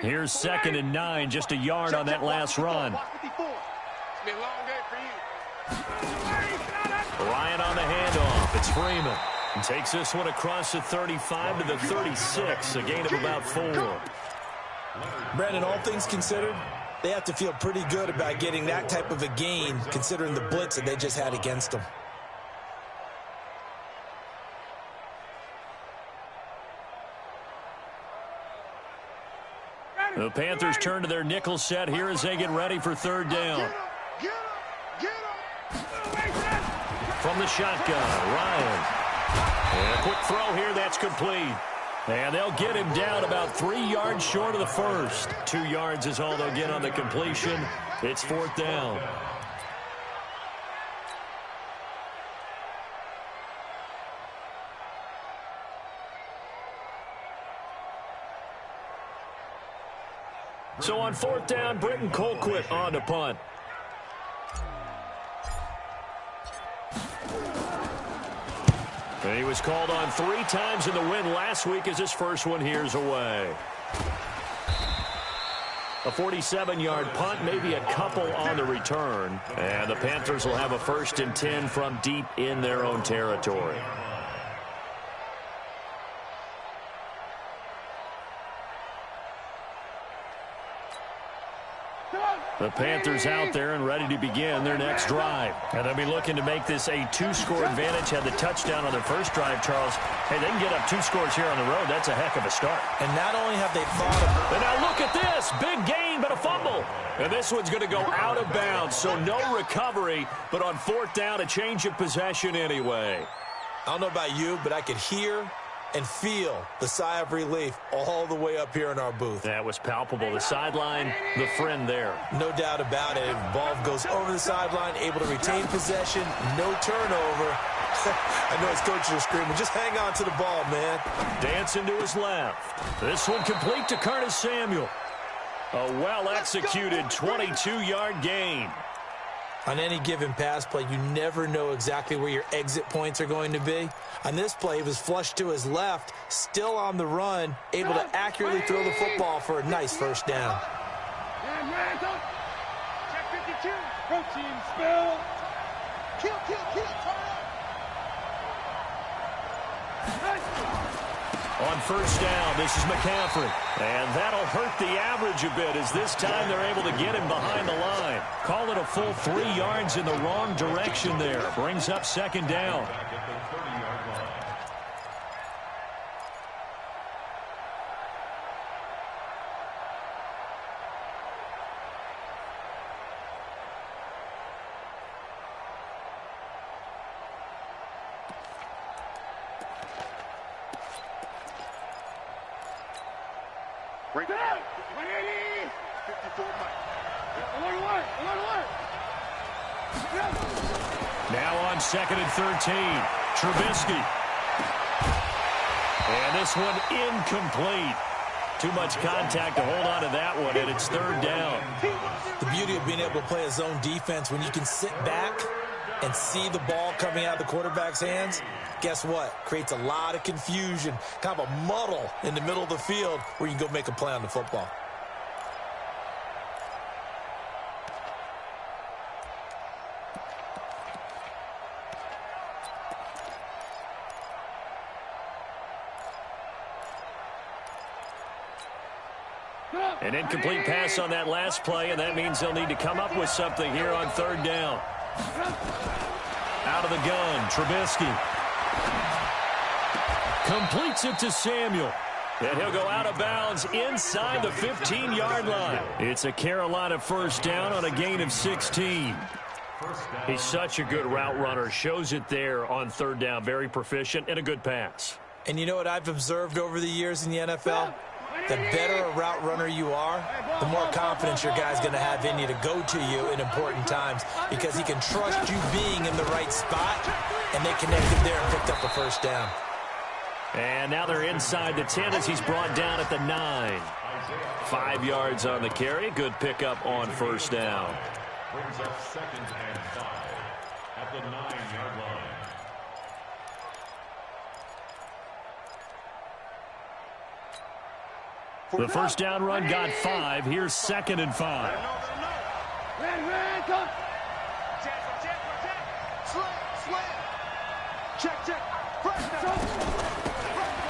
Here's 2nd and 9, just a yard on that last run. Ryan on the handoff. It's Freeman. And takes this one across the 35 to the 36, a gain of about 4. Brandon, all things considered, they have to feel pretty good about getting that type of a gain, considering the blitz that they just had against them. The Panthers turn to their nickel set here as they get ready for 3rd down. From the shotgun, Ryan. And a quick throw here, that's complete. And they'll get him down about 3 yards short of the first. 2 yards is all they'll get on the completion. It's 4th down. So on 4th down, Britton Colquitt on to punt. And he was called on 3 times in the win last week as his first one here's away. A 47-yard punt, maybe a couple on the return. And the Panthers will have a 1st and 10 from deep in their own territory. The Panthers out there and ready to begin their next drive. And they'll be looking to make this a 2-score advantage. Had the touchdown on their first drive, Charles. Hey, they can get up 2 scores here on the road. That's a heck of a start. And not only have they thought of... And now look at this. Big gain, but a fumble. And this one's going to go out of bounds, so no recovery. But on 4th down, a change of possession anyway. I don't know about you, but I could hear and feel the sigh of relief all the way up here in our booth. That was palpable. The sideline, the friend there. No doubt about it. Ball goes over the sideline, able to retain possession, no turnover. I know his coaches are screaming, just hang on to the ball, man. Dancing to his left. This one complete to Curtis Samuel. A well-executed 22-yard gain. On any given pass play, you never know exactly where your exit points are going to be. On this play, he was flushed to his left, still on the run, able to accurately throw the football for a nice 1st down. Check 52. Protein spill. Kill. On 1st down, this is McCaffrey. And that'll hurt the average a bit as this time they're able to get him behind the line. Call it a full 3 yards in the wrong direction there. Brings up 2nd down. Break it out. 180. 54 Mike. Alert. Now on 2nd and 13. Trubisky. And this one incomplete. Too much contact to hold on to that one, and it's 3rd down. The beauty of being able to play a zone defense when you can sit back and see the ball coming out of the quarterback's hands, guess what? Creates a lot of confusion, kind of a muddle in the middle of the field where you can go make a play on the football. An incomplete pass on that last play, and that means they'll need to come up with something here on 3rd down. Out of the gun, Trubisky. Completes it to Samuel. And he'll go out of bounds inside the 15-yard line. It's a Carolina 1st down on a gain of 16. He's such a good route runner. Shows it there on 3rd down. Very proficient and a good pass. And you know what I've observed over the years in the NFL? The better a route runner you are, the more confidence your guy's going to have in you to go to you in important times because he can trust you being in the right spot, and they connected there and picked up the 1st down. And now they're inside the 10 as he's brought down at the 9. 5 yards on the carry. Good pickup on 1st down. Brings up 2nd and 5 at the 9-yard line. The first down run got 5. Here's 2nd and 5. Red, come. Slam. Check.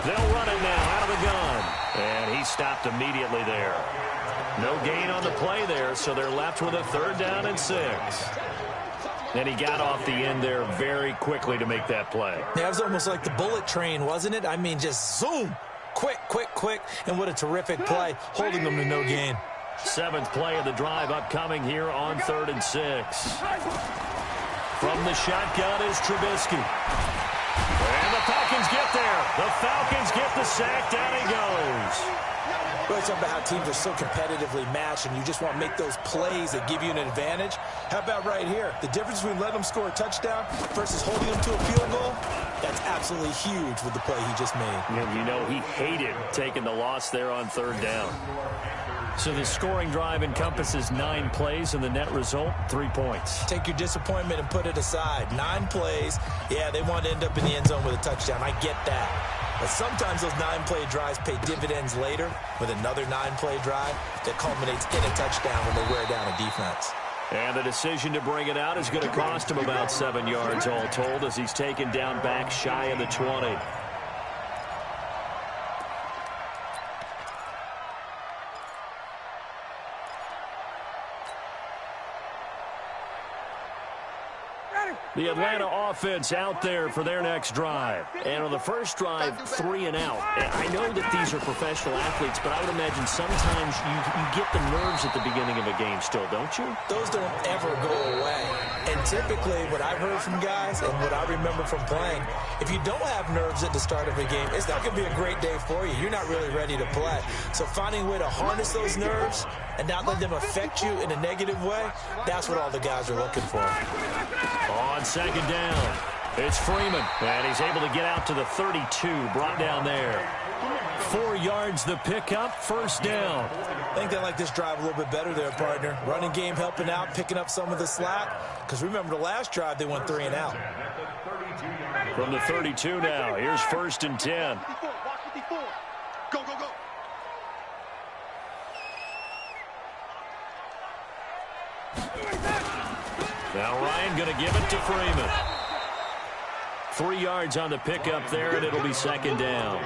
They'll run it now out of the gun. And he stopped immediately there. No gain on the play there, so they're left with a 3rd down and 6. And he got off the end there very quickly to make that play. Yeah, it was almost like the bullet train, wasn't it? I mean, just zoom. Quick. And what a terrific play, holding them to no gain. 7th play of the drive upcoming here on 3rd and 6. From the shotgun is Trubisky. And the Falcons get there. The Falcons get the sack. Down he goes. Really talking about how teams are so competitively matched and you just want to make those plays that give you an advantage. How about right here? The difference between letting them score a touchdown versus holding them to a field goal, that's absolutely huge with the play he just made. And you know he hated taking the loss there on 3rd down. So the scoring drive encompasses 9 plays, and the net result, 3 points. Take your disappointment and put it aside. 9 plays. Yeah, they want to end up in the end zone with a touchdown. I get that. But sometimes those 9-play drives pay dividends later with another 9-play drive that culminates in a touchdown when they wear down a defense. And the decision to bring it out is going to cost him about 7 yards all told as he's taken down back shy of the 20. The Atlanta offense out there for their next drive. And on the first drive, 3 and out. I know that these are professional athletes, but I would imagine sometimes you get the nerves at the beginning of a game still, don't you? Those don't ever go away. And typically, what I've heard from guys and what I remember from playing, if you don't have nerves at the start of a game, it's not going to be a great day for you. You're not really ready to play. So finding a way to harness those nerves and not let them affect you in a negative way, that's what all the guys are looking for. On 2nd down, it's Freeman, and he's able to get out to the 32, brought down there. 4 yards the pickup, 1st down. I think they like this drive a little bit better there, partner. Running game helping out, picking up some of the slack. Because remember the last drive, they went 3 and out. From the 32 now, here's 1st and 10. Go. Now Ryan going to give it to Freeman. 3 yards on the pickup there, and it'll be 2nd down.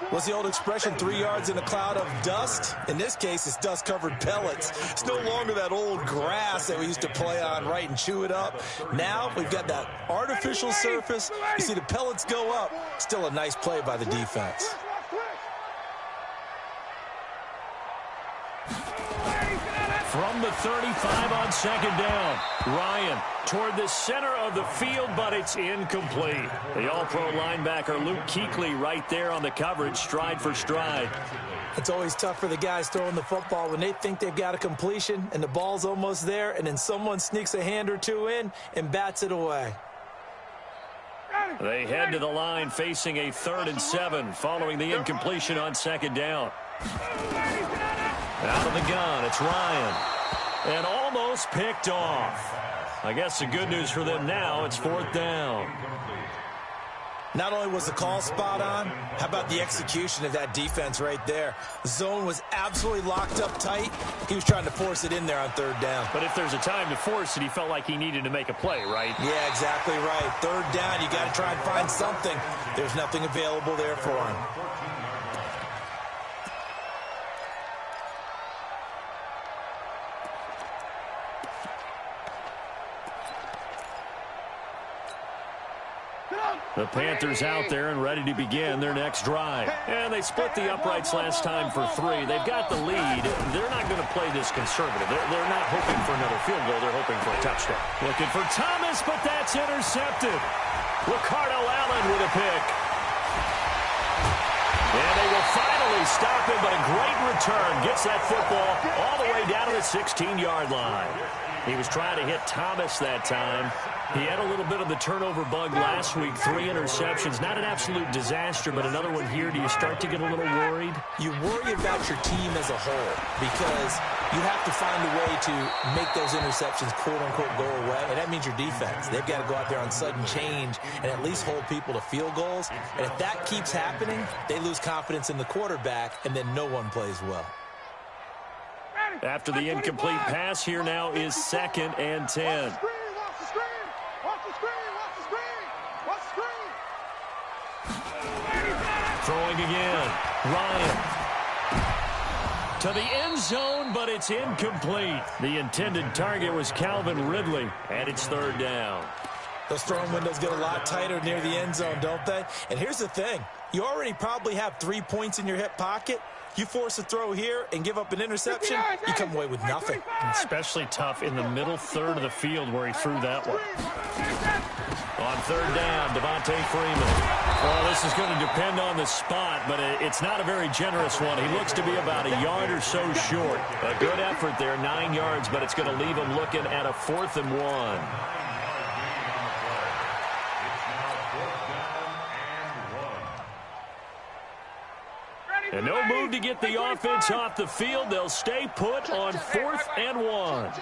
What's the old expression, 3 yards in a cloud of dust? In this case, it's dust-covered pellets. It's no longer that old grass that we used to play on, right, and chew it up. Now we've got that artificial surface. You see the pellets go up. Still a nice play by the defense. From the 35 on 2nd down, Ryan toward the center of the field, but it's incomplete. The all-pro linebacker Luke Kuechly right there on the coverage, stride for stride. It's always tough for the guys throwing the football when they think they've got a completion and the ball's almost there, and then someone sneaks a hand or two in and bats it away. They head to the line facing a 3rd and 7 following the incompletion on 2nd down. Out of the gun, it's Ryan. And almost picked off. I guess the good news for them now, it's 4th down. Not only was the call spot on, how about the execution of that defense right there? The zone was absolutely locked up tight. He was trying to force it in there on 3rd down. But if there's a time to force it, he felt like he needed to make a play, right? Yeah, exactly right. 3rd down, you got to try and find something. There's nothing available there for him. The Panthers out there and ready to begin their next drive. And they split the uprights last time for 3. They've got the lead. They're not going to play this conservative. They're not hoping for another field goal. They're hoping for a touchdown. Looking for Thomas, but that's intercepted. Ricardo Allen with a pick. And they will finally stop him, but a great return. Gets that football all the way down to the 16-yard line. He was trying to hit Thomas that time. He had a little bit of the turnover bug last week, 3 interceptions. Not an absolute disaster, but another one here. Do you start to get a little worried? You worry about your team as a whole because you have to find a way to make those interceptions, quote-unquote, go away, and that means your defense. They've got to go out there on sudden change and at least hold people to field goals. And if that keeps happening, they lose confidence in the quarterback, and then no one plays well. After the incomplete pass, here now is 2nd and 10. Throwing again. Ryan. To the end zone, but it's incomplete. The intended target was Calvin Ridley, and it's 3rd down. Those throwing windows get a lot tighter near the end zone, don't they? And here's the thing. You already probably have 3 points in your hip pocket. You force a throw here and give up an interception, you come away with nothing. Especially tough in the middle third of the field where he threw that one. On 3rd down, Devontae Freeman. Well, this is going to depend on the spot, but it's not a very generous one. He looks to be about a yard or so short. A good effort there, 9 yards, but it's going to leave him looking at a 4th and 1. And no move to get the offense off the field. They'll stay put on 4th and 1. Watch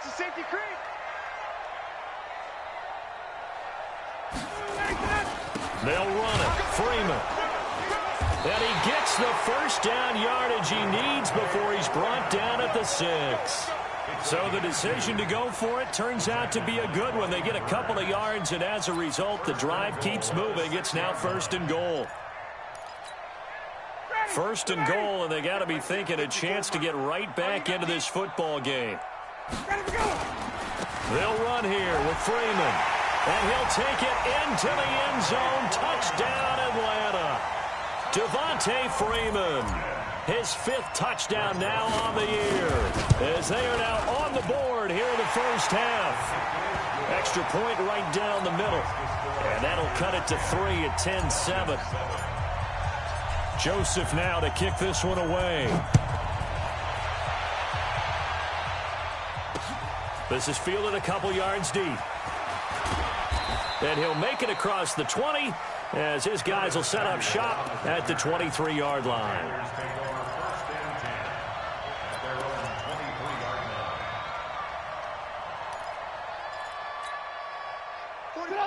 the safety creep. They'll run it. Freeman. And he gets the 1st down yardage he needs before he's brought down at the 6. So the decision to go for it turns out to be a good one. They get a couple of yards, and as a result, the drive keeps moving. It's now 1st and goal. 1st and goal, and they got to be thinking a chance to get right back into this football game. They'll run here with Freeman, and he'll take it into the end zone. Touchdown, Atlanta. Devontae Freeman, his 5th touchdown now on the year, as they are now on the board here in the 1st half. Extra point right down the middle, and that'll cut it to 3 at 10-7. Joseph now to kick this one away. This is fielded a couple yards deep. And he'll make it across the 20 as his guys will set up shop at the 23-yard line.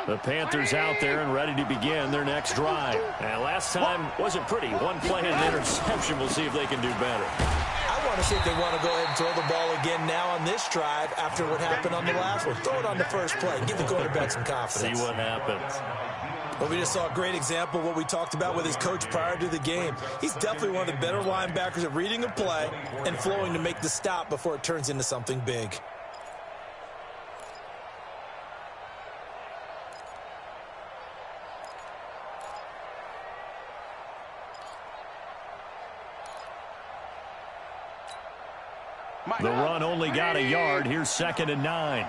The Panthers out there and ready to begin their next drive. And last time wasn't pretty. One play and an interception. We'll see if they can do better. I want to see if they want to go ahead and throw the ball again now on this drive after what happened on the last one. Throw it on the first play. Give the quarterback some confidence. See what happens. Well, we just saw a great example of what we talked about with his coach prior to the game. He's definitely one of the better linebackers at reading a play and flowing to make the stop before it turns into something big. The run only got a yard. Here's 2nd and 9.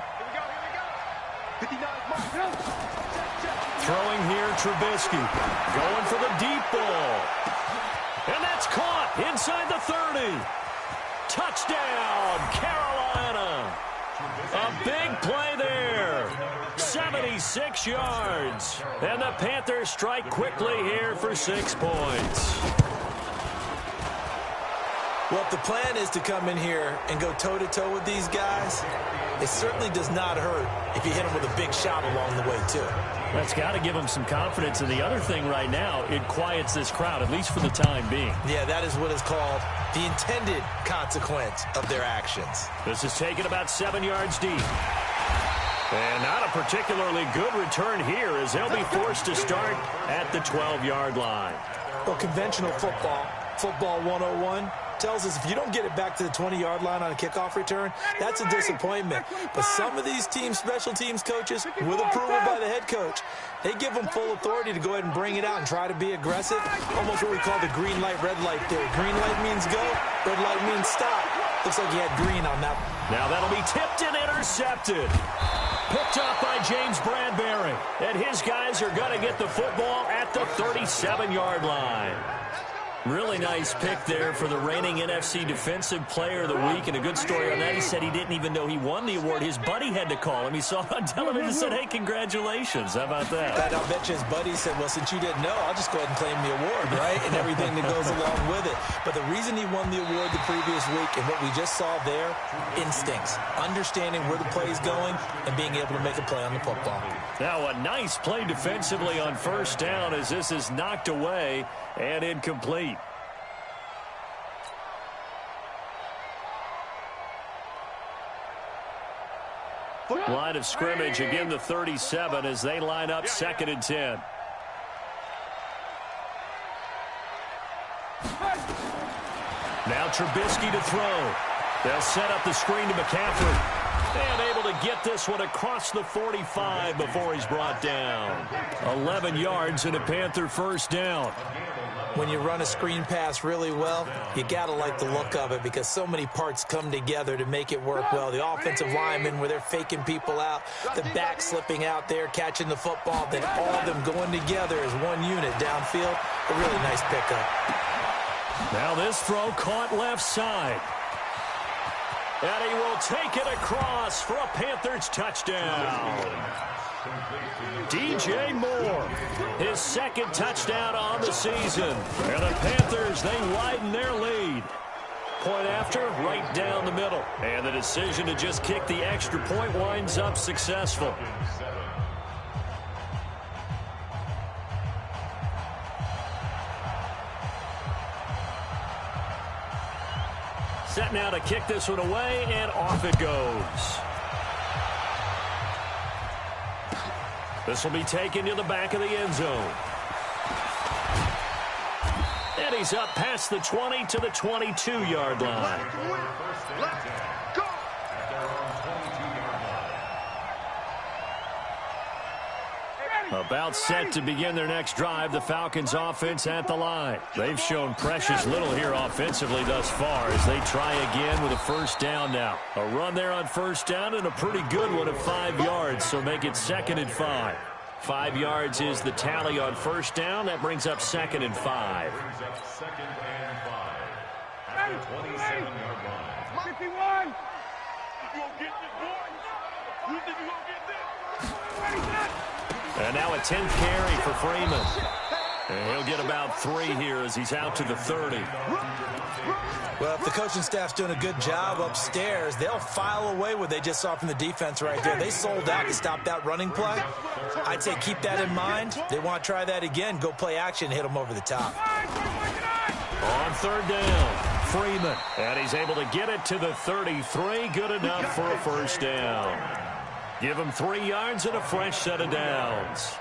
Throwing here, Trubisky. Going for the deep ball. And that's caught inside the 30. Touchdown, Carolina. A big play there. 76 yards. And the Panthers strike quickly here for 6 points. Well, if the plan is to come in here and go toe-to-toe with these guys, it certainly does not hurt if you hit them with a big shot along the way, too. That's got to give them some confidence. And the other thing right now, it quiets this crowd, at least for the time being. Yeah, that is what is called the intended consequence of their actions. This is taken about 7 yards deep. And not a particularly good return here as they'll be forced to start at the 12-yard line. Well, conventional football 101, tells us if you don't get it back to the 20-yard line on a kickoff return, that's a disappointment. But some of these teams, special teams coaches, with approval by the head coach, they give them full authority to go ahead and bring it out and try to be aggressive. Almost what we call the green light, red light theory. Green light means go, red light means stop. Looks like he had green on that. Now that'll be tipped and intercepted. Picked up by James Bradbury. And his guys are going to get the football at the 37-yard line. Really nice pick there for the reigning NFC Defensive Player of the Week, and a good story on that. He said he didn't even know he won the award. His buddy had to call him. He saw it on television and said, hey, congratulations. How about that? And I'll bet you his buddy said, well, since you didn't know, I'll just go ahead and claim the award, right? And everything that goes along with it. But the reason he won the award the previous week and what we just saw there, instincts, understanding where the play is going and being able to make a play on the football. Now a nice play defensively on first down as this is knocked away and incomplete. Line of scrimmage, again the 37 as they line up 2nd and 10. Now Trubisky to throw. They'll set up the screen to McCaffrey. And able to get this one across the 45 before he's brought down. 11 yards and a Panther first down. When you run a screen pass really well, you got to like the look of it because so many parts come together to make it work well. The offensive linemen where they're faking people out, the back slipping out there, catching the football, then all of them going together as one unit downfield. A really nice pickup. Now this throw caught left side. And he will take it across for a Panthers touchdown. DJ Moore, his 2nd touchdown on the season. And the Panthers, they widen their lead. Point after, right down the middle. And the decision to just kick the extra point winds up successful. Set now to kick this one away, and off it goes. This will be taken to the back of the end zone. And he's up past the 20 to the 22-yard line. Let's go. About set to begin their next drive, the Falcons offense at the line. They've shown precious little here offensively thus far as they try again with a first down now. A run there on first down and a pretty good one at 5 yards, so make it 2nd and 5. 5 yards is the tally on first down. That brings up 2nd and 5. Brings up 2nd and 5 at the 27-yard line. 51. You gonna get this, boy? You think you gonna get this? And now a 10th carry for Freeman. And he'll get about 3 here as he's out to the 30. Well, if the coaching staff's doing a good job upstairs, they'll file away what they just saw from the defense right there. They sold out to stop that running play. I'd say keep that in mind. They want to try that again. Go play action, hit them over the top. On 3rd down, Freeman. And he's able to get it to the 33. Good enough for a first down. Give him 3 yards and a fresh set of downs.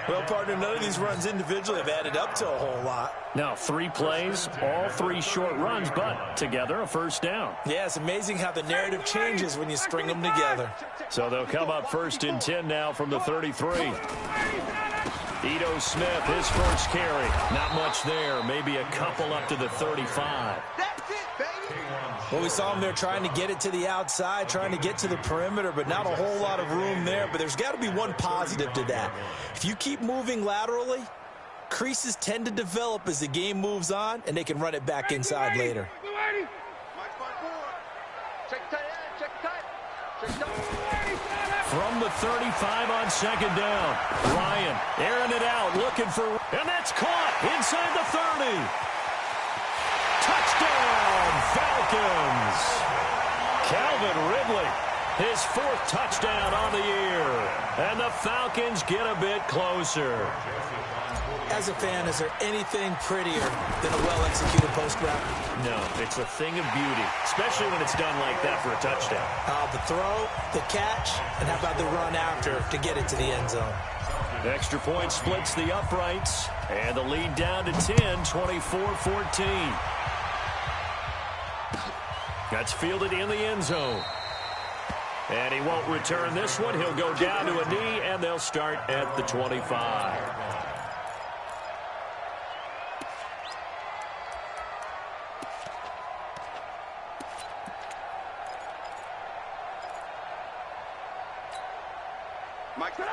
Well, partner, none of these runs individually have added up to a whole lot. Now 3 plays, all 3 short runs, but together a first down. Yeah, it's amazing how the narrative changes when you string them together. So they'll come up 1st and 10 now from the 33. Ito Smith, his first carry. Not much there, maybe a couple up to the 35. That's it, baby. Well, we saw him there trying to get it to the outside, trying to get to the perimeter, but not a whole lot of room there. But there's got to be one positive to that. If you keep moving laterally, creases tend to develop as the game moves on, and they can run it back inside later. From the 35 on 2nd down, Ryan airing it out, looking for, and that's caught inside the 30. Touchdown, Falcons. Calvin Ridley, his 4th touchdown on the year. And the Falcons get a bit closer. As a fan, is there anything prettier than a well-executed post route? No, it's a thing of beauty, especially when it's done like that for a touchdown. The throw, the catch, and how about the run after to get it to the end zone? Extra point splits the uprights, and the lead down to 10, 24-14. That's fielded in the end zone. And he won't return this one. He'll go down to a knee, and they'll start at the 25.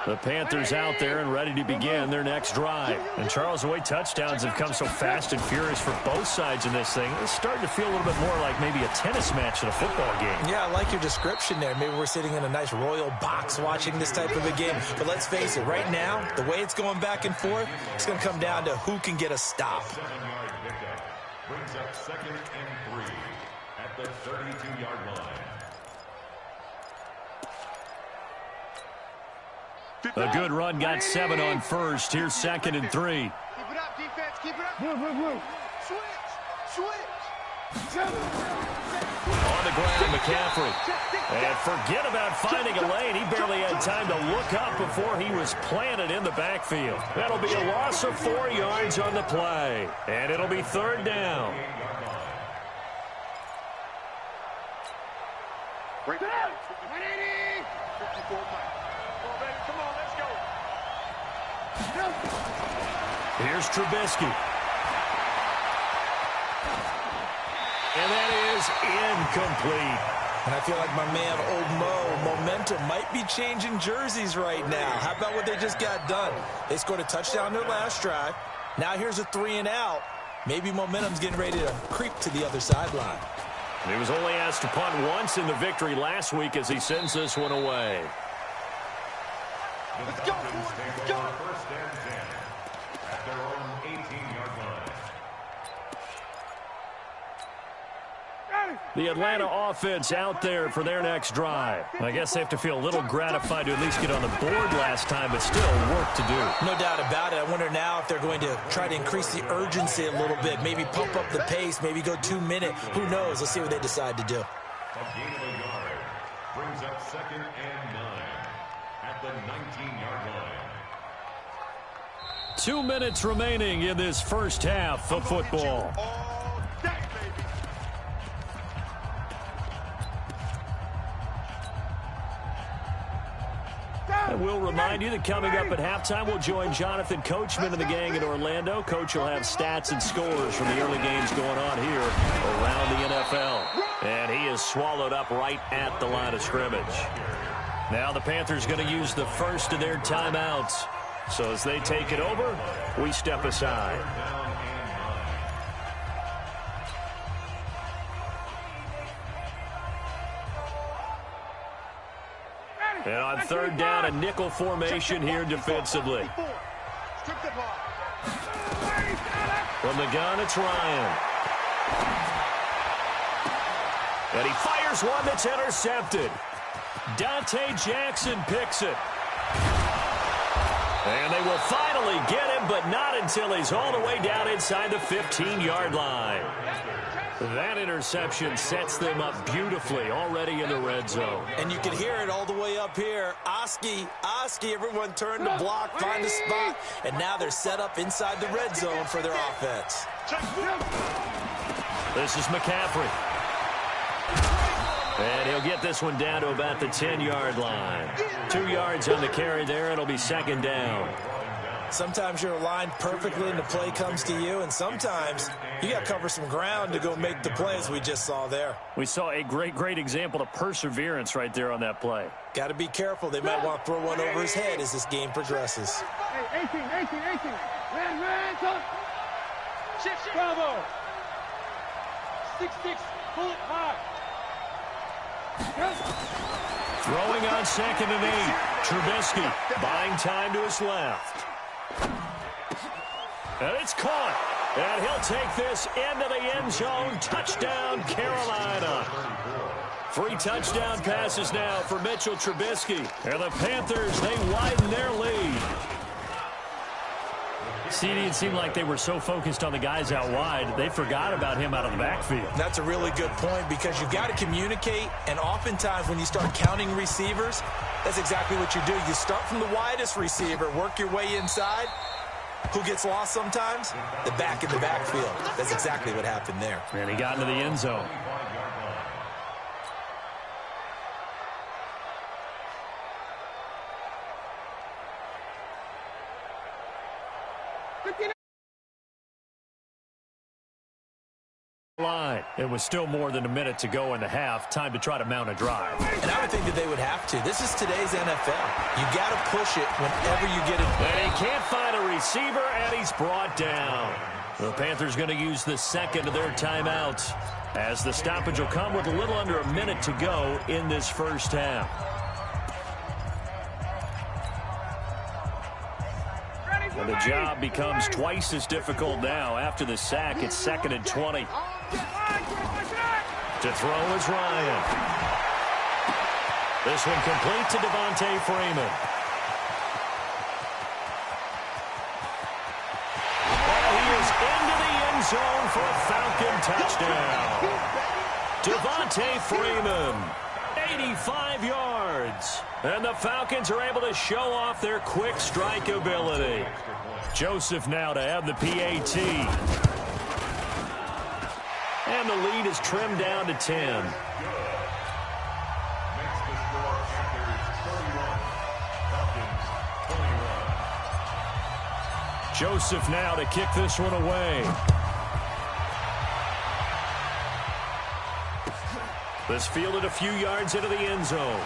The Panthers out there and ready to begin their next drive. And Charles, the way touchdowns have come so fast and furious for both sides in this thing, it's starting to feel a little bit more like maybe a tennis match in a football game. Yeah, I like your description there. Maybe we're sitting in a nice royal box watching this type of a game. But let's face it, right now, the way it's going back and forth, it's going to come down to who can get a stop. 7-yard pickup brings up 2nd and 3 at the 32-yard line. A good run got 7 on first. Here's 2nd and 3. Keep it up, defense. Keep it up. Move. Switch. On the ground, McCaffrey. And forget about finding a lane. He barely had time to look up before he was planted in the backfield. That'll be a loss of 4 yards on the play. And it'll be 3rd down. Bring it out. 180. 54 miles. Come on, let's go. Here's Trubisky. And that is incomplete. And I feel like my man, Old Mo, momentum might be changing jerseys right now. How about what they just got done? They scored a touchdown their last drive. Now here's a 3 and out. Maybe momentum's getting ready to creep to the other sideline. He was only asked to punt once in the victory last week as he sends this one away. Let's go. Let's go. 1st and 10 at their own 18-yard line. The Atlanta offense out there for their next drive. I guess they have to feel a little gratified to at least get on the board last time, but still work to do. No doubt about it. I wonder now if they're going to try to increase the urgency a little bit, maybe pump up the pace, maybe go 2 minute. Who knows? Let's see what they decide to do. A gain of a yard brings up 2nd and 9 at the 19-yard line. 2 minutes remaining in this first half of football. All day, baby. And we'll remind you that coming up at halftime, we'll join Jonathan Coachman and the gang in Orlando. Coach will have stats and scores from the early games going on here around the NFL. And he is swallowed up right at the line of scrimmage. Now the Panthers going to use the first of their timeouts. So as they take it over, we step aside. And on 3rd down, a nickel formation here defensively. From the gun, it's Ryan. And he fires one that's intercepted. Dante Jackson picks it. And they will finally get him, but not until he's all the way down inside the 15-yard line. That interception sets them up beautifully already in the red zone. And you can hear it all the way up here. Oski, everyone turned to block, find a spot, and now they're set up inside the red zone for their offense. This is McCaffrey. And he'll get this one down to about the 10-yard line. 2 yards on the carry there. It'll be 2nd down. Sometimes you're aligned perfectly and the play comes to you, and sometimes you got to cover some ground to go make the plays we just saw there. We saw a great example of perseverance right there on that play. Got to be careful. They might want to throw one over his head as this game progresses. Hey, 18. Ran, son. Shift. Bravo. 6-6. Pull it high. Throwing on 2nd and 8. Trubisky buying time to his left. And it's caught. And he'll take this into the end zone. Touchdown, Carolina. 3 touchdown passes now for Mitchell Trubisky. And the Panthers, they widen their lead. CD, it seemed like they were so focused on the guys out wide, they forgot about him out of the backfield. That's a really good point because you've got to communicate, and oftentimes when you start counting receivers, that's exactly what you do. You start from the widest receiver, work your way inside. Who gets lost sometimes? The back in the backfield. That's exactly what happened there. And he got into the end zone. line. It was still more than a minute to go in the half. Time to try to mount a drive. And I would think that they would have to. This is today's NFL. You got to push it whenever you get it. And he can't find a receiver, and he's brought down. The Panthers going to use the second of their timeouts, as the stoppage will come with a little under a minute to go in this first half. And the job becomes twice as difficult now. After the sack, it's 2nd and 20. To throw is Ryan. This one complete to Devontae Freeman. And he is into the end zone for a Falcon touchdown. Devontae Freeman, 85 yards. And the Falcons are able to show off their quick strike ability. Joseph now to have the PAT. And the lead is trimmed down to 10. Joseph now to kick this one away. This fielded a few yards into the end zone.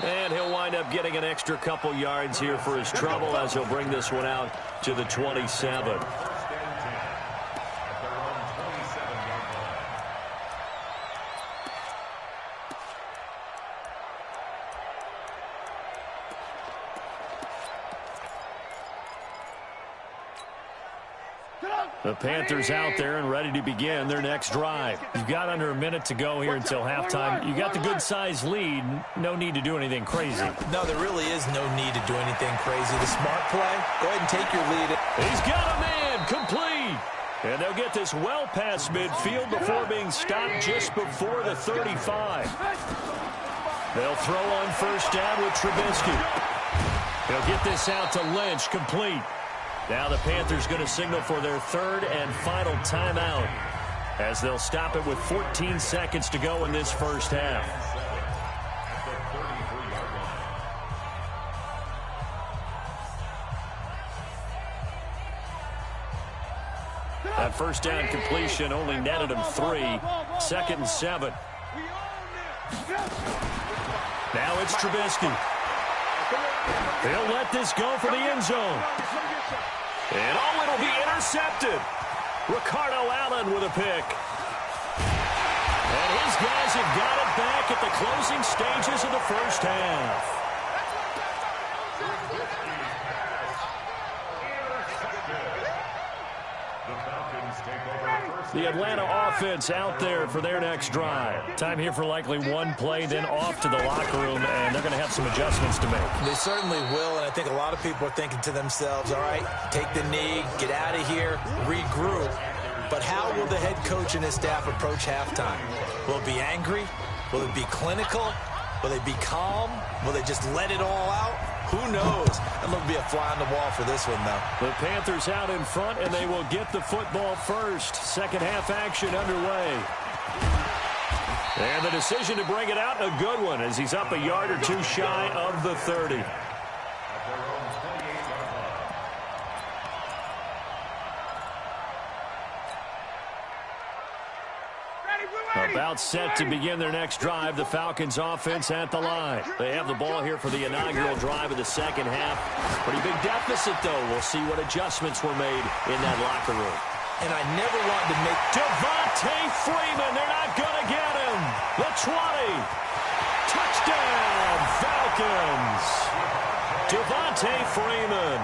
And he'll wind up getting an extra couple yards here for his trouble as he'll bring this one out to the 27. The Panthers out there and ready to begin their next drive. You've got under a minute to go here until halftime. You got the good-sized lead. No need to do anything crazy. No, there really is no need to do anything crazy. The smart play, go ahead and take your lead. He's got a man, complete. And they'll get this well past midfield before being stopped just before the 35. They'll throw on first down with Trubisky. He'll get this out to Lynch, complete. Now the Panthers going to signal for their third and final timeout, as they'll stop it with 14 seconds to go in this first half. That first down completion only netted him 3. 2nd and 7. Now it's Trubisky. They'll let this go for the end zone. And oh, it'll be intercepted. Ricardo Allen with a pick. And his guys have got it back at the closing stages of the first half. The Atlanta offense out there for their next drive. Time here for likely one play, then off to the locker room, and they're going to have some adjustments to make. They certainly will, and I think a lot of people are thinking to themselves, all right, take the knee, get out of here, regroup. But how will the head coach and his staff approach halftime? Will it be angry? Will it be clinical? Will they be calm? Will they just let it all out? Who knows? I'm going to be a fly on the wall for this one, though. The Panthers out in front, and they will get the football first. Second half action underway. And the decision to bring it out, a good one, as he's up a yard or two shy of the 30. About set to begin their next drive. The Falcons offense at the line. They have the ball here for the inaugural drive of the second half. Pretty big deficit, though. We'll see what adjustments were made in that locker room. And I never wanted to make... Devontae Freeman, they're not going to get him. The 20. Touchdown, Falcons. Devontae Freeman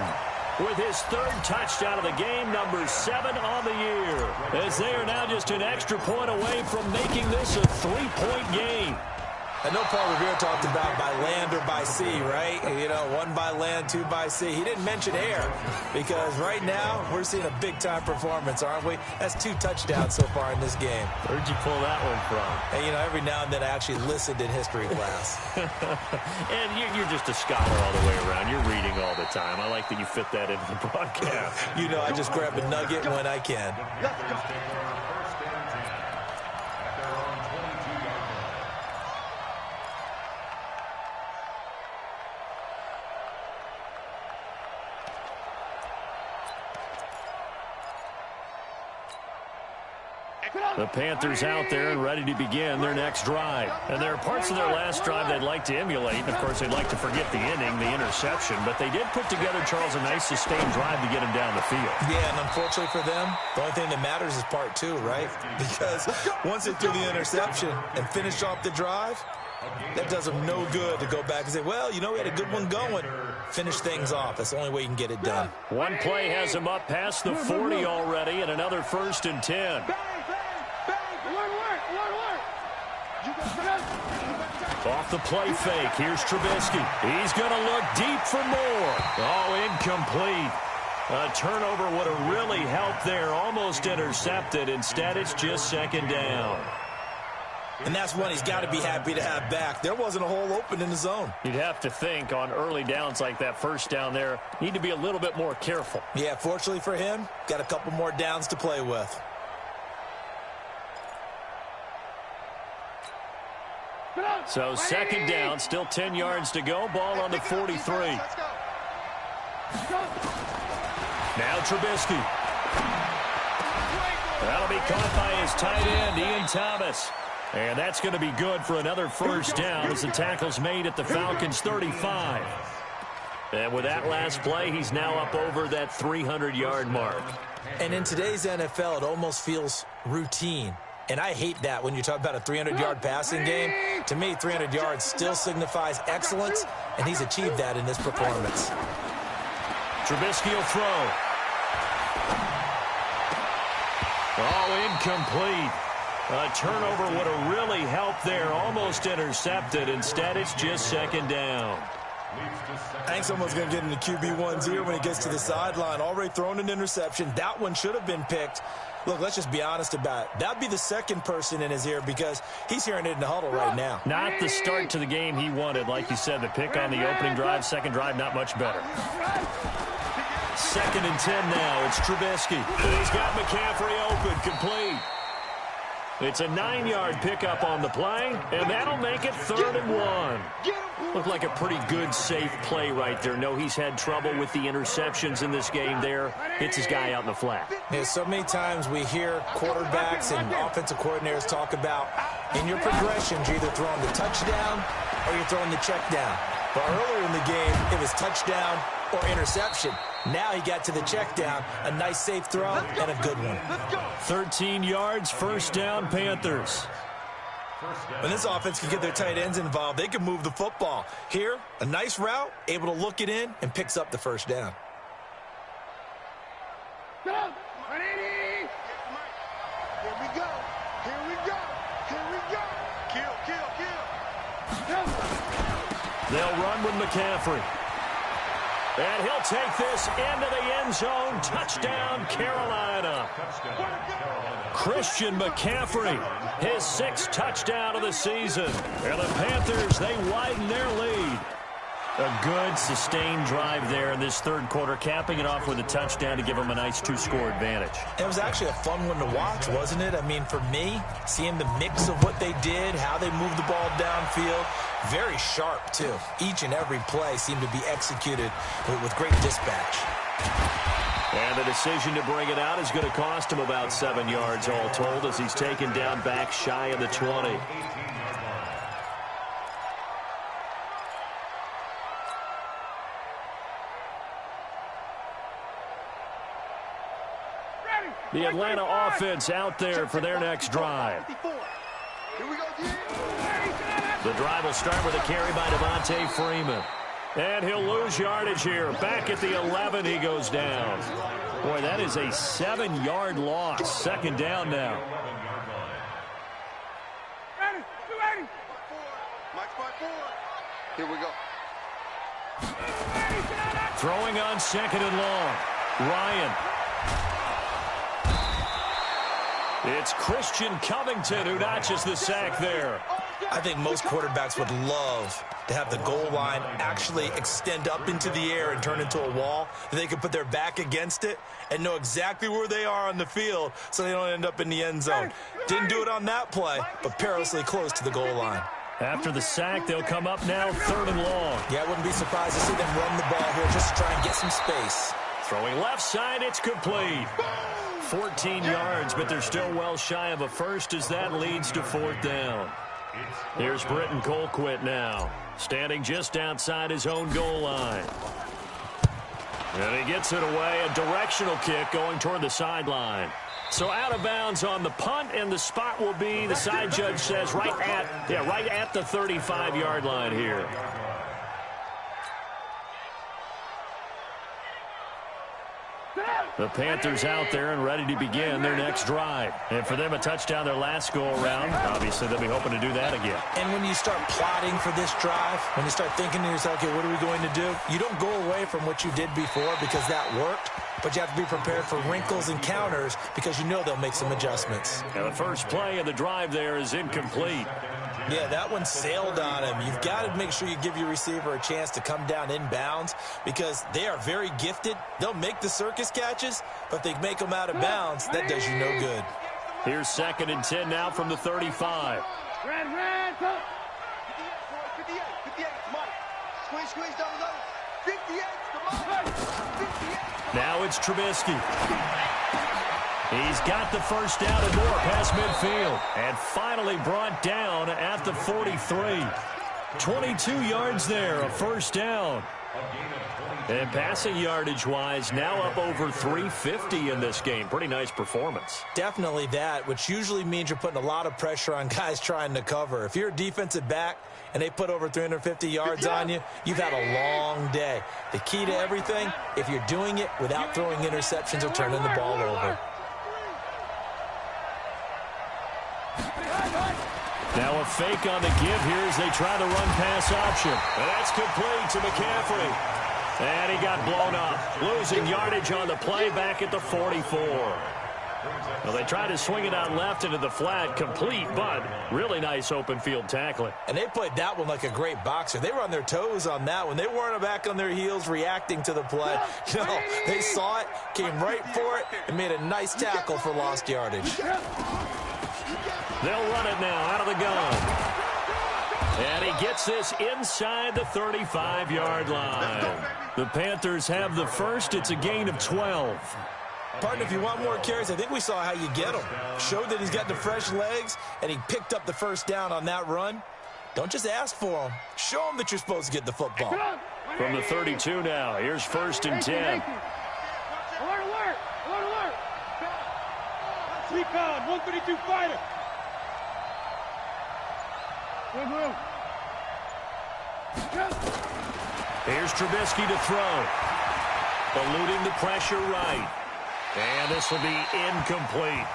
with his third touchdown of the game, number 7 on the year, as they are now just an extra point away from making this a 3-point game. I know Paul Revere talked about by land or by sea, right? You know, 1 by land, 2 by sea. He didn't mention air, because right now we're seeing a big-time performance, aren't we? That's 2 touchdowns so far in this game. Where'd you pull that one from? And, you know, every now and then I actually listened in history class. And you're just a scholar all the way around. You're reading all the time. I like that you fit that into the broadcast. You know, I just grab a nugget when I can. The Panthers out there and ready to begin their next drive. And there are parts of their last drive they'd like to emulate. And, of course, they'd like to forget the inning, the interception. But they did put together, Charles, a nice sustained drive to get him down the field. Yeah, and unfortunately for them, the only thing that matters is part two, right? Because once they threw the interception and finished off the drive, that does them no good to go back and say, well, you know, we had a good one going. Finish things off. That's the only way you can get it done. One play has him up past the 40 already, and another 1st and 10. Off the play fake. Here's Trubisky. He's going to look deep for more. Oh, incomplete. A turnover would have really helped there. Almost intercepted. Instead, it's just 2nd down. And that's one he's got to be happy to have back. There wasn't a hole open in the zone. You'd have to think on early downs like that, 1st down there, need to be a little bit more careful. Yeah, fortunately for him, got a couple more downs to play with. So 2nd down, still 10 yards to go. Ball on the 43. Now Trubisky. That'll be caught by his tight end, Ian Thomas. And that's going to be good for another 1st down as the tackle's made at the Falcons' 35. And with that last play, he's now up over that 300-yard mark. And in today's NFL, it almost feels routine. And I hate that when you talk about a 300-yard passing game. To me, 300 yards still signifies excellence, and he's achieved that in this performance. Trubisky will throw. Oh, incomplete. A turnover would have really helped there. Almost intercepted. Instead, it's just 2nd down. I think someone's going to get in the QB1's ear when he gets to the sideline. Already thrown an interception. That one should have been picked. Look, let's just be honest about it. That'd be the 2nd person in his ear because he's hearing it in the huddle right now. Not the start to the game he wanted. Like you said, the pick on the opening drive, 2nd drive, not much better. 2nd and 10 now. It's Trubisky. He's got McCaffrey open, complete. It's a 9-yard pickup on the play, and that'll make it 3rd and 1. Looked like a pretty good, safe play right there. No, he's had trouble with the interceptions in this game there. Hits his guy out in the flat. Yeah, so many times we hear quarterbacks and offensive coordinators talk about in your progressions, you're either throwing the touchdown or you're throwing the check down. But earlier in the game, it was touchdown or interception. Now he got to the check down, a nice safe throw, and a good one. 13 yards, 1st down, Panthers. When this offense can get their tight ends involved, they can move the football. Here, a nice route, able to look it in, and picks up the 1st down. Here we go. Here we go. Here we go. Kill, kill, kill. They'll run with McCaffrey. And he'll take this into the end zone. Touchdown, Carolina. Christian McCaffrey, his 6th touchdown of the season. And the Panthers, they widen their lead. A good, sustained drive there in this 3rd quarter, capping it off with a touchdown to give them a nice 2-score advantage. It was actually a fun one to watch, wasn't it? I mean, for me, seeing the mix of what they did, how they moved the ball downfield, very sharp, too. Each and every play seemed to be executed with great dispatch. And the decision to bring it out is going to cost him about 7 yards all told as he's taken down back shy of the 20. The Atlanta offense out there for their next drive. The drive will start with a carry by Devontae Freeman. And he'll lose yardage here. Back at the 11, he goes down. Boy, that is a 7-yard loss. 2nd down now. Here we go. Throwing on 2nd and long. Ryan. It's Christian Covington who notches the sack there. I think most quarterbacks would love to have the goal line actually extend up into the air and turn into a wall. They can put their back against it and know exactly where they are on the field so they don't end up in the end zone. Didn't do it on that play, but perilously close to the goal line. After the sack, they'll come up now 3rd and long. Yeah, I wouldn't be surprised to see them run the ball here just to try and get some space. Throwing left side, it's complete. 14 yards, but they're still well shy of a first as that leads to 4th down. Here's Britton Colquitt now, standing just outside his own goal line. And he gets it away, a directional kick going toward the sideline. So out of bounds on the punt, and the spot will be, the side judge says, right at the 35-yard line here. The Panthers out there and ready to begin their next drive. And for them, a touchdown their last go-around. Obviously, they'll be hoping to do that again. And when you start plotting for this drive, when you start thinking to yourself, okay, what are we going to do? You don't go away from what you did before because that worked, but you have to be prepared for wrinkles and counters because you know they'll make some adjustments. Now, the first play of the drive there is incomplete. Yeah, that one sailed on him. You've got to make sure you give your receiver a chance to come down inbounds because they are very gifted. They'll make the circus catches, but they make them out of bounds. That does you no good. Here's 2nd and 10 now from the 35. Red, go. 58, come on. Squeeze, double. 58, come on. 58. Now it's Trubisky. He's got the first down and more past midfield. And finally brought down at the 43. 22 yards there, a first down. And passing yardage-wise, now up over 350 in this game. Pretty nice performance. Definitely that, which usually means you're putting a lot of pressure on guys trying to cover. If you're a defensive back and they put over 350 yards on you, you've had a long day. The key to everything, if you're doing it without throwing interceptions or turning the ball over. Now a fake on the give here as they try the run-pass option. And that's complete to McCaffrey. And he got blown up, losing yardage on the play back at the 44. Well, they tried to swing it out left into the flat, complete, but really nice open field tackling. And they played that one like a great boxer. They were on their toes on that one. They weren't back on their heels reacting to the play. No, they saw it, came right for it, and made a nice tackle for lost yardage. They'll run it now out of the gun. And he gets this inside the 35-yard line. The Panthers have the first. It's a gain of 12. Partner, if you want more carries, I think we saw how you get him. Showed that he's got the fresh legs, and he picked up the first down on that run. Don't just ask for him. Show him that you're supposed to get the football. From the 32 now, here's 1st and 10. Alert. 3-pound, 132 fighter. Here's Trubisky to throw. Eluding the pressure right. And this will be incomplete.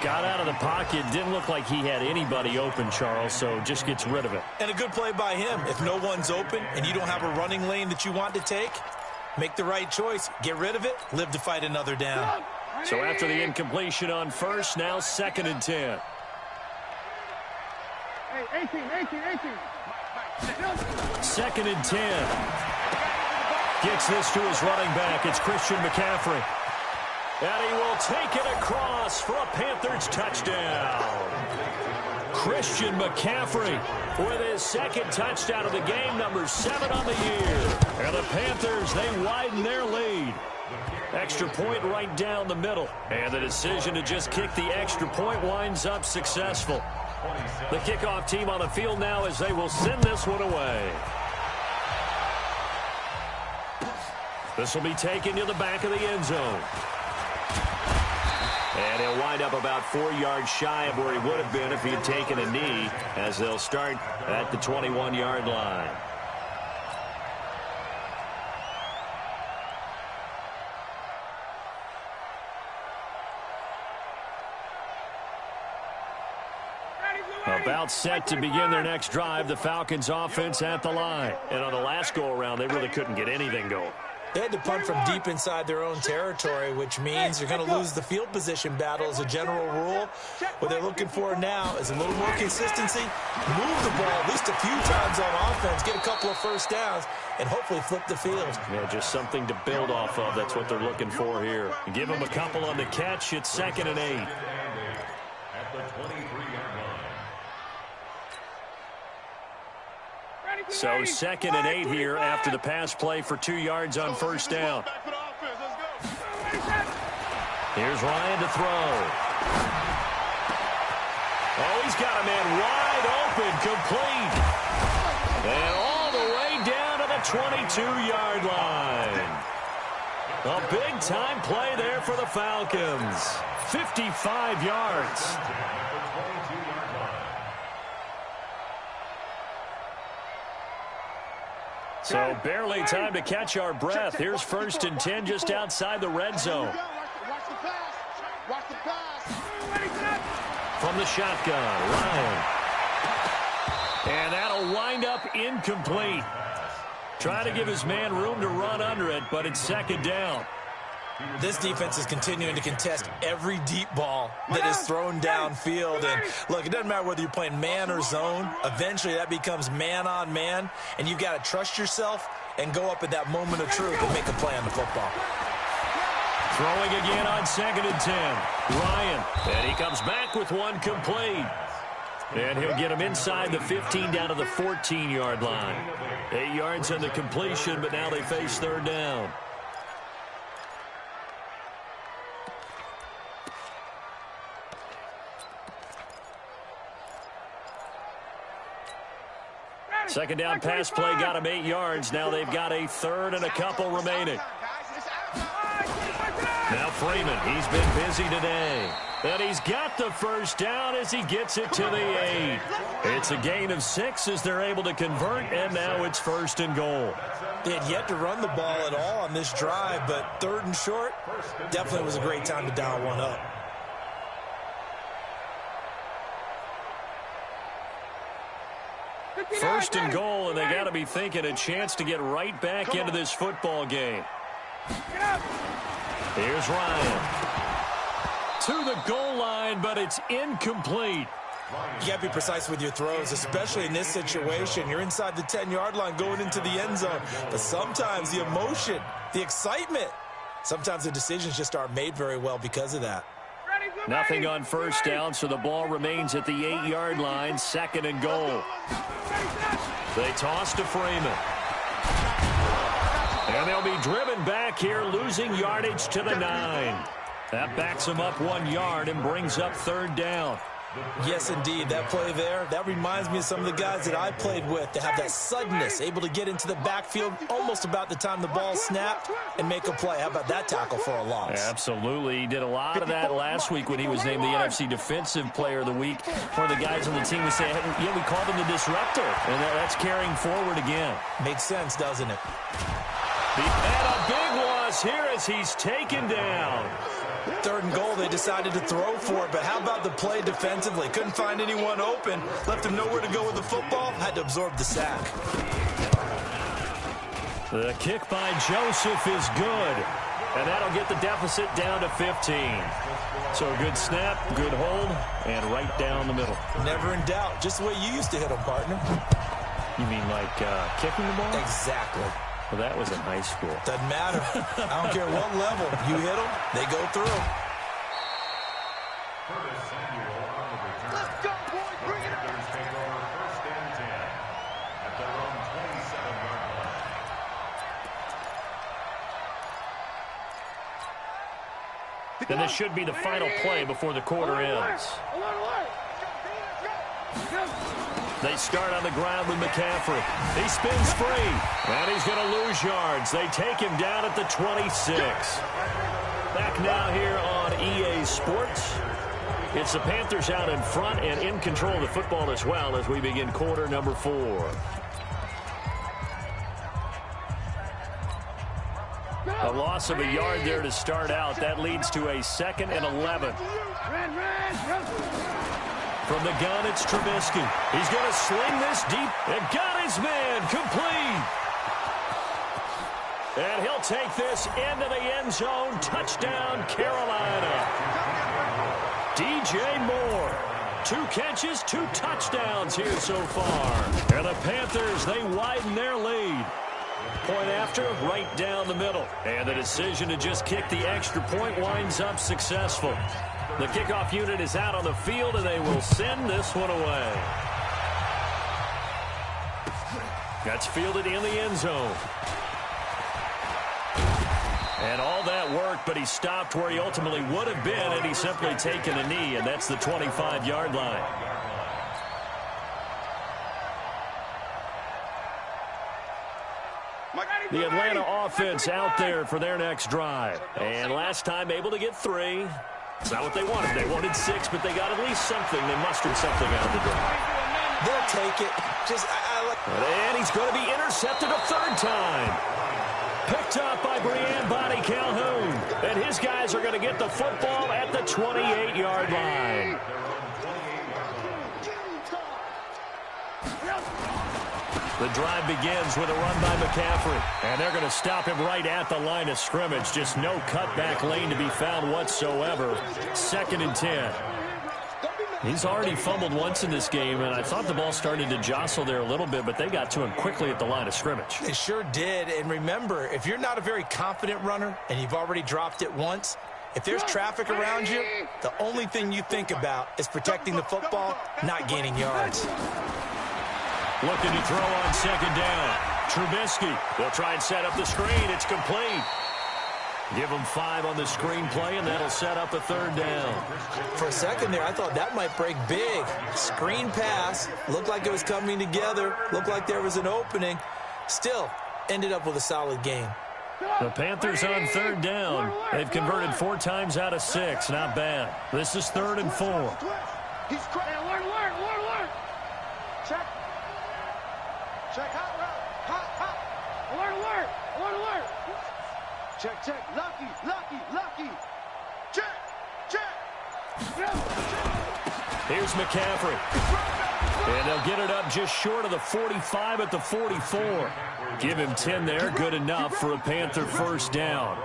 Got out of the pocket. Didn't look like he had anybody open, Charles, so just gets rid of it. And a good play by him. If no one's open and you don't have a running lane that you want to take, make the right choice. Get rid of it. Live to fight another down. So after the incompletion on first, now 2nd and 10. Hey, 18. 2nd and 10. Gets this to his running back. It's Christian McCaffrey. And he will take it across for a Panthers touchdown. Christian McCaffrey with his 2nd touchdown of the game, number 7 on the year. And the Panthers, they widen their lead. Extra point right down the middle. And the decision to just kick the extra point winds up successful. The kickoff team on the field now as they will send this one away. This will be taken to the back of the end zone. And he'll wind up about 4 yards shy of where he would have been if he had taken a knee, as they'll start at the 21-yard line. About set to begin their next drive, the Falcons offense at the line. And on the last go-around, they really couldn't get anything going. They had to punt from deep inside their own territory, which means you're going to lose the field position battle as a general rule. What they're looking for now is a little more consistency, move the ball at least a few times on offense, get a couple of first downs, and hopefully flip the field. Yeah, just something to build off of. That's what they're looking for here. Give them a couple on the catch. It's 2nd and 8. At the 23-yard line. So 2nd and 8 here after the pass play for 2 yards on first down. Here's Ryan to throw. Oh, he's got a man wide open, complete. And all the way down to the 22-yard line. A big-time play there for the Falcons. 55 yards. So barely time to catch our breath. Here's 1st and 10 just outside the red zone. From the shotgun, Ryan. And that'll wind up incomplete. Trying to give his man room to run under it, but it's 2nd down. This defense is continuing to contest every deep ball that is thrown downfield. And, look, it doesn't matter whether you're playing man or zone. Eventually, that becomes man-on-man, and you've got to trust yourself and go up at that moment of truth and make a play on the football. Throwing again on 2nd and 10. Ryan, and he comes back with one complete. And he'll get him inside the 15 down to the 14-yard line. 8 yards on the completion, but now they face 3rd down. Second down pass play got him 8 yards. Now they've got a 3rd and a couple remaining. Now Freeman, he's been busy today. And he's got the 1st down as he gets it to the 8. It's a gain of 6 as they're able to convert, and now it's 1st and goal. They had yet to run the ball at all on this drive, but 3rd and short definitely was a great time to dial one up. First and goal, and they got to be thinking a chance to get right back into this football game. Here's Ryan. To the goal line, but it's incomplete. You got to be precise with your throws, especially in this situation. You're inside the 10-yard line going into the end zone. But sometimes the emotion, the excitement, sometimes the decisions just aren't made very well because of that. Nothing on 1st down, so the ball remains at the 8-yard line, 2nd and goal. They toss to Freeman. And they'll be driven back here, losing yardage to the 9. That backs them up 1 yard and brings up 3rd down. Yes, indeed. That play there, that reminds me of some of the guys that I played with to have that suddenness, able to get into the backfield almost about the time the ball snapped and make a play. How about that tackle for a loss? Absolutely. He did a lot of that last week when he was named the NFC Defensive Player of the Week. One of the guys on the team would say, yeah, we called him the disruptor. And that's carrying forward again. Makes sense, doesn't it? And a big loss here as he's taken down. 3rd and goal, they decided to throw for it, but how about the play defensively? Couldn't find anyone open, left him nowhere to go with the football, had to absorb the sack. The kick by Joseph is good, and that'll get the deficit down to 15. So a good snap, good hold, and right down the middle. Never in doubt, just the way you used to hit them, partner. You mean like kicking the ball? Exactly. Well, that was in high school. Doesn't matter. I don't care what level. You hit them, they go through. Let's go, boys. Bring it up. Take over 1st and 10 at their own 27-yard line. And this should be the final play before the quarter ends. They start on the ground with McCaffrey. He spins free, and he's going to lose yards. They take him down at the 26. Back now here on EA Sports. It's the Panthers out in front and in control of the football as well as we begin quarter number 4. A loss of a yard there to start out. That leads to a 2nd and 11. From the gun, it's Trubisky. He's going to sling this deep and got his man complete. And he'll take this into the end zone. Touchdown, Carolina. DJ Moore. 2 catches, 2 touchdowns here so far. And the Panthers, they widen their lead. Point after, right down the middle. And the decision to just kick the extra point winds up successful. The kickoff unit is out on the field, and they will send this one away. That's fielded in the end zone. And all that work, but he stopped where he ultimately would have been, and he's simply taken a knee, and that's the 25-yard line. The Atlanta offense out there for their next drive. And last time able to get 3. It's not what they wanted. They wanted 6, but they got at least something. They mustered something out of the drive. They'll take it. And he's going to be intercepted a 3rd time. Picked up by Brian Body Calhoun. And his guys are going to get the football at the 28-yard line. The drive begins with a run by McCaffrey. And they're going to stop him right at the line of scrimmage. Just no cutback lane to be found whatsoever. 2nd and 10. He's already fumbled once in this game, and I thought the ball started to jostle there a little bit, but they got to him quickly at the line of scrimmage. They sure did. And remember, if you're not a very confident runner and you've already dropped it once, if there's traffic around you, the only thing you think about is protecting the football, not gaining yards. Looking to throw on 2nd down. Trubisky. They'll try and set up the screen. It's complete. Give him 5 on the screen play, and that'll set up a 3rd down. For a second there, I thought that might break big. Screen pass. Looked like it was coming together. Looked like there was an opening. Still, ended up with a solid game. The Panthers on 3rd down. They've converted 4 times out of 6. Not bad. This is 3rd and 4. He's crazy. Alert. Check. Check. Hot. Alert. Check. Lucky. Check. Here's McCaffrey. And they'll get it up just short of the 45 at the 44. Give him 10 there. Good enough for a Panther 1st down.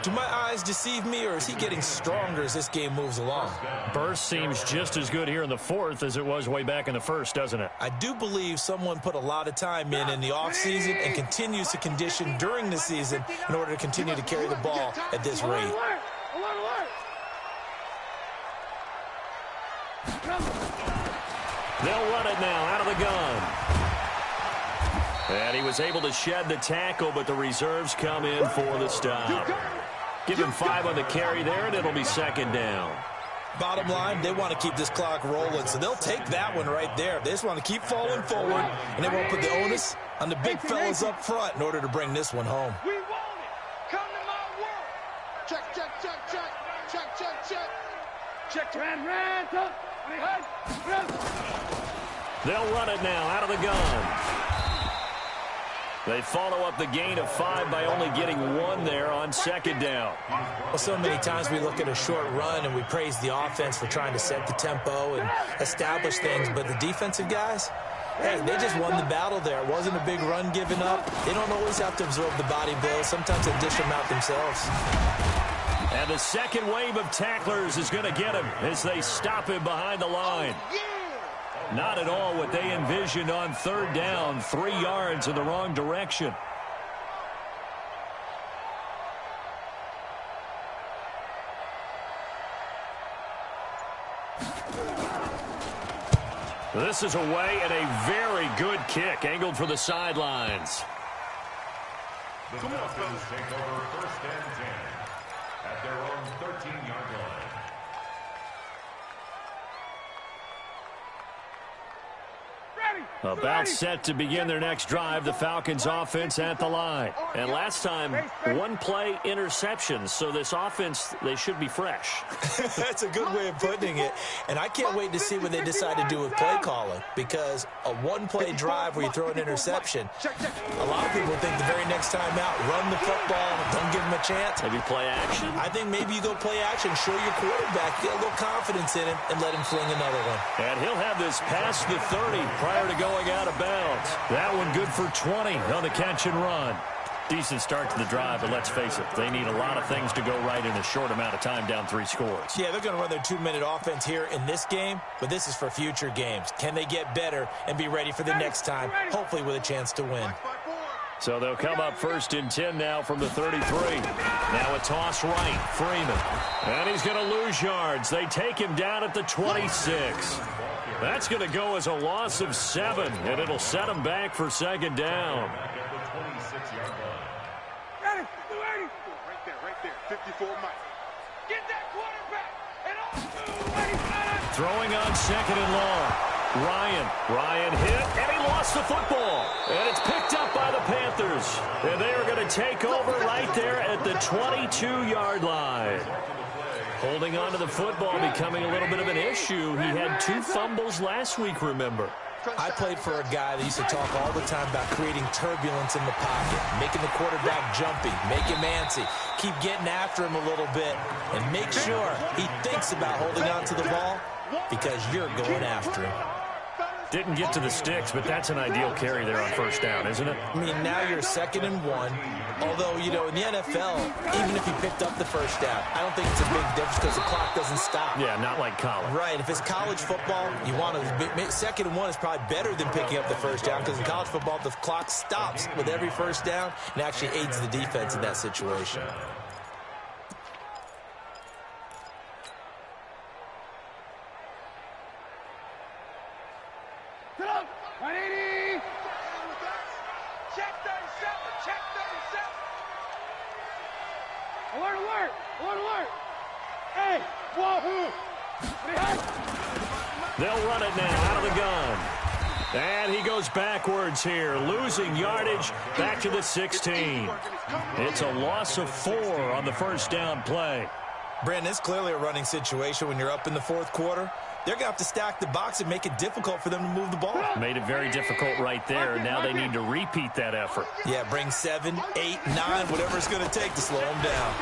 Do my eyes deceive me, or is he getting stronger as this game moves along? Burst seems just as good here in the 4th as it was way back in the 1st, doesn't it? I do believe someone put a lot of time in the offseason and continues to condition during the season in order to continue to carry the ball at this rate. They'll run it now out of the gun. And he was able to shed the tackle, but the reserves come in for the stop. Give him 5 on the carry there, and it'll be 2nd down. Bottom line, they want to keep this clock rolling, so they'll take that one right there. They just want to keep falling forward, and they won't put the onus on the big fellas up front in order to bring this one home. We want it. Come to my world. Check. They'll run it now out of the gun. They follow up the gain of 5 by only getting 1 there on 2nd down. Well, so many times we look at a short run and we praise the offense for trying to set the tempo and establish things, but the defensive guys, hey, they just won the battle there. It wasn't a big run given up. They don't always have to absorb the body blows. Sometimes they dish them out themselves. And the second wave of tacklers is going to get him as they stop him behind the line. Not at all what they envisioned on 3rd down. 3 yards in the wrong direction. This is away and a very good kick angled for the sidelines. The Dolphins take over 1st and 10 at their own 13-yard line. About set to begin their next drive, the Falcons offense at the line. And last time, 1-play interceptions, so this offense, they should be fresh. That's a good way of putting it. And I can't wait to see what they decide to do with play calling, because a 1-play drive where you throw an interception, a lot of people think the very next time out, run the football, don't give them a chance. Maybe play action? I think maybe you go play action, show your quarterback, get a little confidence in him, and let him fling another one. And he'll have this past the 30 prior to going out of bounds. That one good for 20 on the catch and run. Decent start to the drive, but let's face it, they need a lot of things to go right in a short amount of time down 3 scores. Yeah, they're going to run their 2-minute offense here in this game, but this is for future games. Can they get better and be ready for the next time, hopefully with a chance to win? So they'll come up 1st and 10 now from the 33. Now a toss right, Freeman. And he's going to lose yards. They take him down at the 26. That's going to go as a loss of 7, and it'll set him back for 2nd down. there. 54 Mike. Get that quarterback. Throwing on second and long. Ryan hit, and he lost the football. And it's picked up by the Panthers. And they are going to take over right there at the 22-yard line. Holding on to the football becoming a little bit of an issue. He had 2 fumbles last week, remember. I played for a guy that used to talk all the time about creating turbulence in the pocket, making the quarterback jumpy, make him antsy, keep getting after him a little bit, and make sure he thinks about holding on to the ball because you're going after him. Didn't get to the sticks, but that's an ideal carry there on first down, isn't it? I mean, now you're 2nd and 1. Although, you know, in the NFL, even if you picked up the first down, I don't think it's a big difference because the clock doesn't stop. Yeah, not like college. Right. If it's college football, you want to 2nd and 1 is probably better than picking up the first down because in college football, the clock stops with every first down and actually aids the defense in that situation. They'll run it now out of the gun. And he goes backwards here, losing yardage back to the 16. It's a loss of 4 on the first down play. Brandon, it's clearly a running situation when you're up in the 4th quarter. They're going to have to stack the box and make it difficult for them to move the ball. Made it very difficult right there. Now they need to repeat that effort. Yeah, bring 7, 8, 9, whatever it's going to take to slow them down.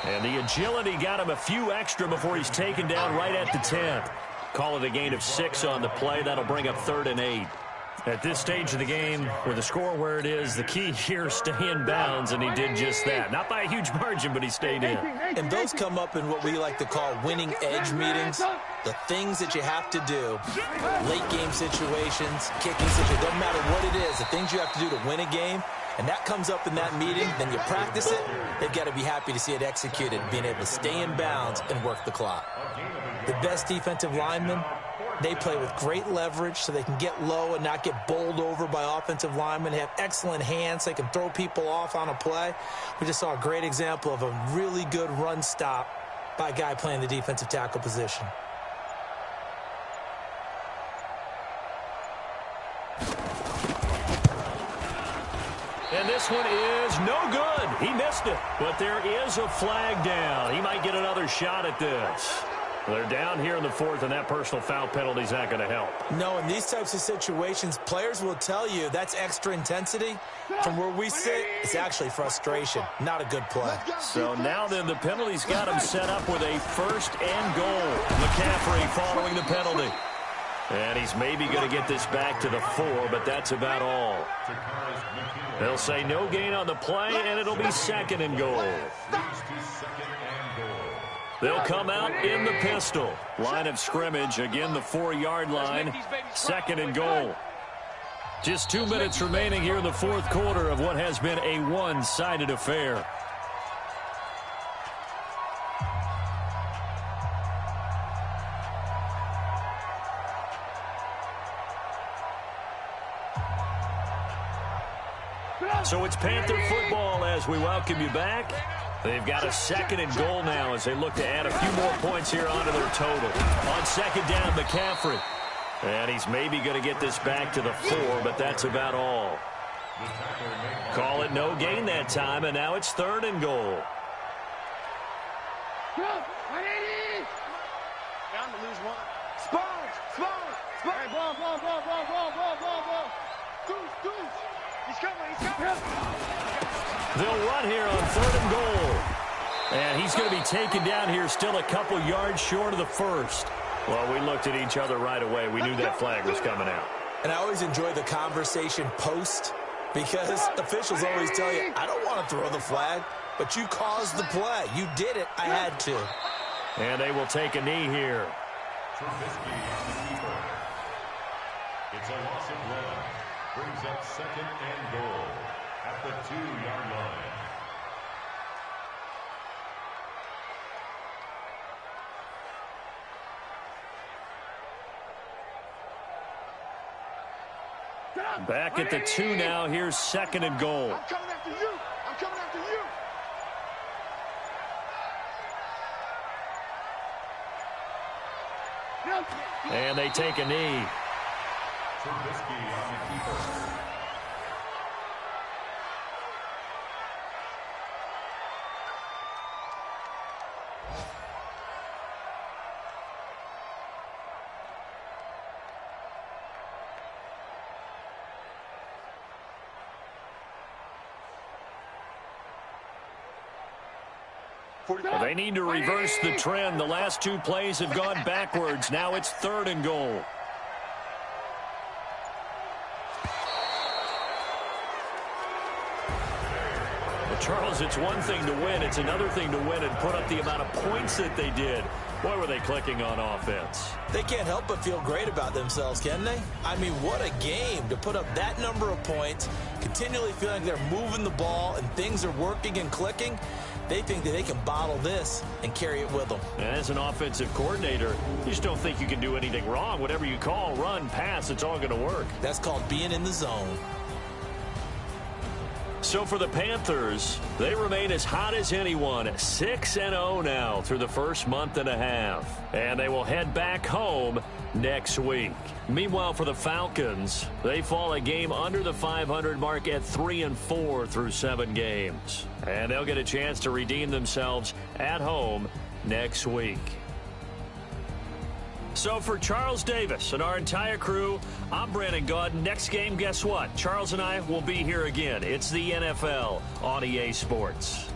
And the agility got him a few extra before he's taken down right at the 10. Call it a gain of 6 on the play. That'll bring up 3rd and 8. At this stage of the game, with the score where it is, the key here is stay in bounds, and he did just that. Not by a huge margin, but he stayed in. And those come up in what we like to call winning edge meetings. The things that you have to do, late game situations, kicking situations, doesn't matter what it is, the things you have to do to win a game, and that comes up in that meeting, then you practice it, they've got to be happy to see it executed, being able to stay in bounds and work the clock. The best defensive linemen, they play with great leverage so they can get low and not get bowled over by offensive linemen. They have excellent hands. They can throw people off on a play. We just saw a great example of a really good run stop by a guy playing the defensive tackle position. And this one is no good. He missed it. But there is a flag down. He might get another shot at this. They're down here in the 4th, and that personal foul penalty is not going to help. No, in these types of situations, players will tell you that's extra intensity. From where we sit, it's actually frustration. Not a good play. So now then, the penalty's got him set up with a 1st and goal. McCaffrey following the penalty. And he's maybe going to get this back to the 4, but that's about all. They'll say no gain on the play, and it'll be 2nd and goal. They'll come out in the pistol. Line of scrimmage, again the 4-yard line. 2nd and goal. Just 2 minutes remaining here in the 4th quarter of what has been a one-sided affair. So it's Panther football as we welcome you back. They've got a 2nd and goal now as they look to add a few more points here onto their total. On 2nd down, McCaffrey. And he's maybe going to get this back to the 4, but that's about all. Call it no gain that time, and now it's 3rd and goal. Down to lose one. Sponge. Hey, ball. Goose. He's coming. They'll run here on 3rd and goal. And he's going to be taken down here still a couple yards short of the 1st. Well, we looked at each other right away. We knew that flag was coming out. And I always enjoy the conversation post because officials always tell you, I don't want to throw the flag, but you caused the play. You did it. I had to. And they will take a knee here. It's a loss of 1. Brings up 2nd and goal at the 2-yard line. Back at the 2 now. Here's 2nd and goal. I'm coming after you. I'm coming after you. And they take a knee. Trubisky on the keeper. They need to reverse the trend. The last 2 plays have gone backwards. Now it's 3rd and goal. Well, Charles, it's one thing to win. It's another thing to win and put up the amount of points that they did. Boy, were they clicking on offense. They can't help but feel great about themselves, can they? I mean, what a game to put up that number of points, continually feeling like they're moving the ball and things are working and clicking. They think that they can bottle this and carry it with them. As an offensive coordinator, you just don't think you can do anything wrong. Whatever you call, run, pass, it's all going to work. That's called being in the zone. So for the Panthers, they remain as hot as anyone, 6-0 now through the first month and a half. And they will head back home next week. Meanwhile, for the Falcons, they fall a game under the 500 mark at 3-4 through 7 games. And they'll get a chance to redeem themselves at home next week. So for Charles Davis and our entire crew, I'm Brandon Gaud. Next game, guess what? Charles and I will be here again. It's the NFL on EA Sports.